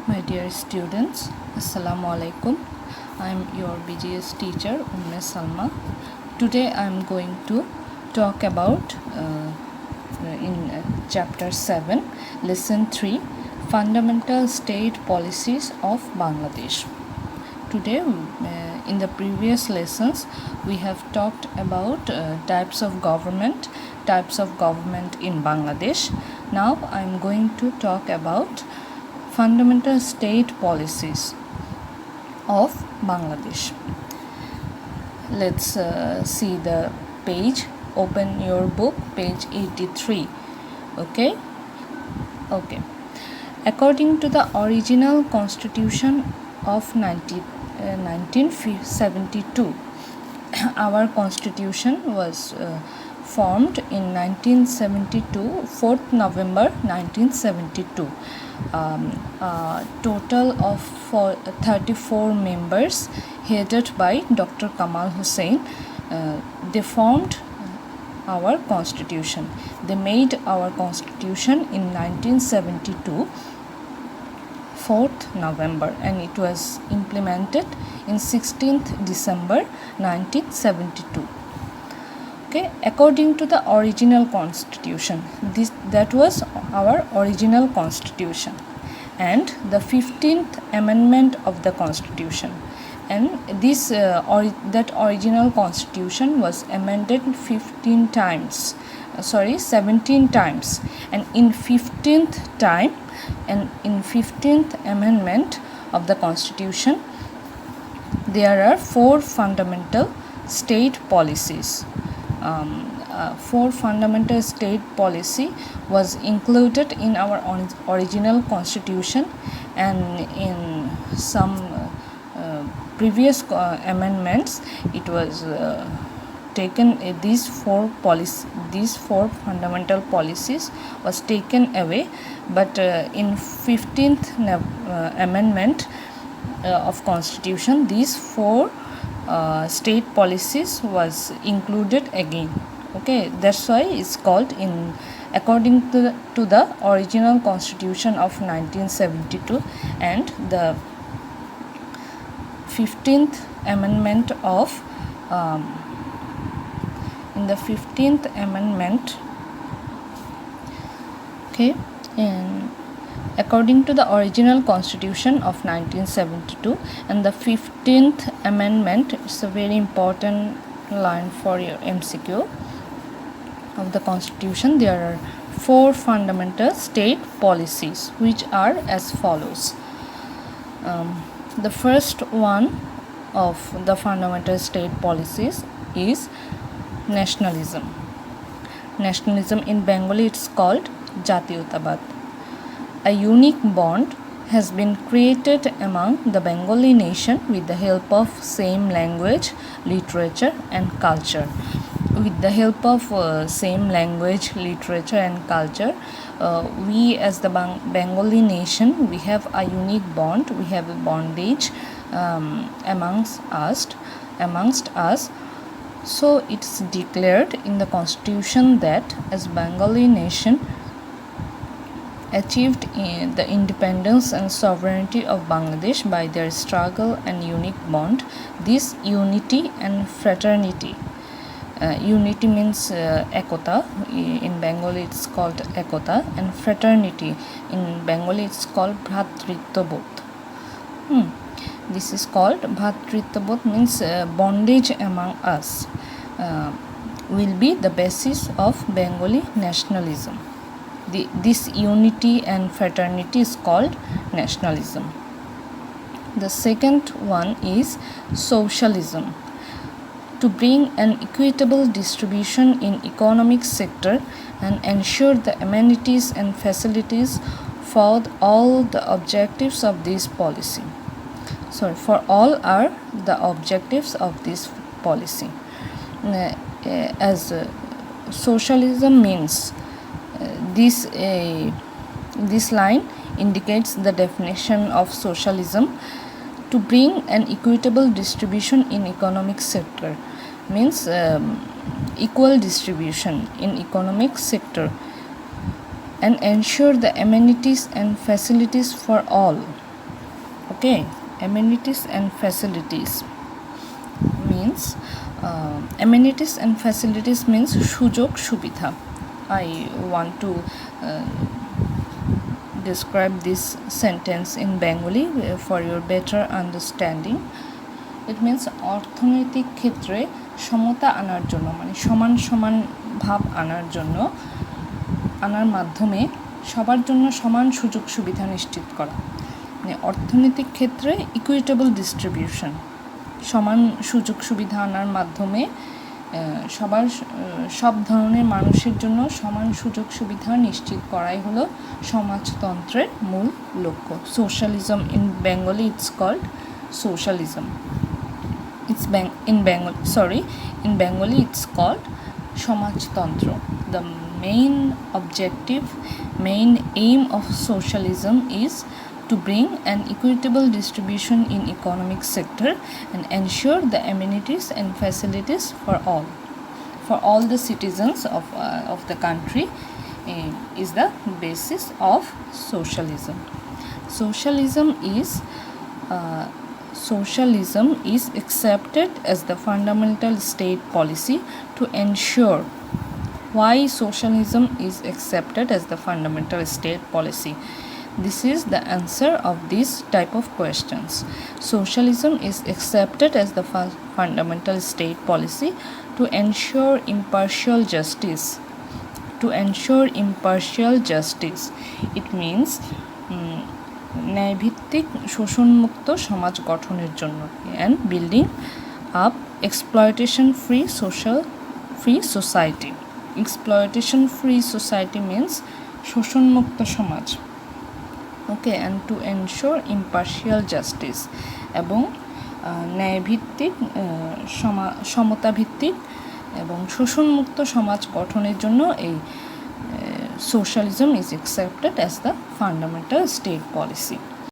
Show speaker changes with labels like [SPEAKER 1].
[SPEAKER 1] My dear students, Assalamu alaikum. I am your BGS teacher, Salma. Today I am going to talk about in chapter 7, lesson 3, fundamental state policies of Bangladesh. Today, in the previous lessons, we have talked about types of government in Bangladesh. Now I am going to talk about fundamental state policies of Bangladesh. Let's see the page. Open your book, page 83. Okay. According to the original constitution of 1972, our constitution was formed in 1972, 4th November 1972. Total of 34 members headed by Dr. Kamal Hussein. They formed our constitution. They made our constitution in 1972, 4th November, and it was implemented in 16th December 1972. Okay, according to the original constitution, that was our original constitution, and the 15th amendment of the constitution, and that original constitution was amended 17 times, and in 15th amendment of the constitution, there are 4 fundamental state policies. 4 fundamental state policy was included in our original constitution, and in some previous amendments it was taken. These 4 fundamental policies was taken away, but in 15th amendment of constitution, these 4 state policies was included again. Okay, that's why it's called, according to the original constitution of 1972 and the 15th amendment of in the 15th amendment, okay, and according to the original constitution of 1972 and the 15th amendment, it's a very important line for your MCQ of the constitution. There are 4 fundamental state policies, which are as follows. The first one of the fundamental state policies is nationalism. Nationalism in Bengali, it's called Jatiyotawad. A unique bond has been created among the Bengali nation with the help of same language, literature and culture. With the help of same language, literature and culture, we as the Bengali nation, we have a unique bond, we have a bondage amongst us. So it's declared in the constitution that as Bengali nation achieved the independence and sovereignty of Bangladesh by their struggle and unique bond, this unity and fraternity, unity means ekota, in Bengali it's called ekota, and fraternity in Bengali it's called bhratrittobodh. This is called bhratrittobodh, means bondage among us, will be the basis of Bengali nationalism. This unity and fraternity is called nationalism. The second one is socialism. To bring an equitable distribution in economic sector and ensure the amenities and facilities for all the objectives of this policy. For all are the objectives of this policy. As socialism means, this line indicates the definition of socialism. To bring an equitable distribution in economic sector means equal distribution in economic sector and ensure the amenities and facilities for all. Okay, amenities and facilities means amenities and facilities means সুযোগ সুবিধা. I want to describe this sentence in Bengali for your better understanding. It means অর্থনৈতিক ক্ষেত্রে সমতা আনার জন্য, মানে সমান সমান ভাব আনার মাধ্যমে সবার জন্য সমান সুযোগ সুবিধা নিশ্চিত করা। মানে অর্থনৈতিক ক্ষেত্রে ইকুইটেবল ডিস্ট্রিবিউশন, সমান সুযোগ সুবিধা আনার মাধ্যমে সব ধরনের মানুষের জন্য সমান সুযোগ সুবিধা নিশ্চিত করাই হলো সমাজতন্ত্রের মূল লক্ষ্য। Socialism in Bengali it's called socialism. In Bengali it's called সমাজতন্ত্র. The main aim of socialism is to bring an equitable distribution in economic sector and ensure the amenities and facilities for all the citizens of the country is the basis of socialism. Socialism is accepted as the fundamental state policy to ensure. Why socialism is accepted as the fundamental state policy? This is the answer of this type of questions. Socialism is accepted as the fundamental state policy to ensure impartial justice. It means ন্যায়ভিত্তিক শোষণমুক্ত সমাজ গঠনের জন্য and building up exploitation free society. Exploitation free society means শোষণমুক্ত সমাজ। ওকে, and to ensure impartial justice এবং ন্যায়ভিত্তিক সমতাভিত্তিক এবং শোষণমুক্ত সমাজ গঠনের জন্য এই socialism is accepted as the fundamental state policy.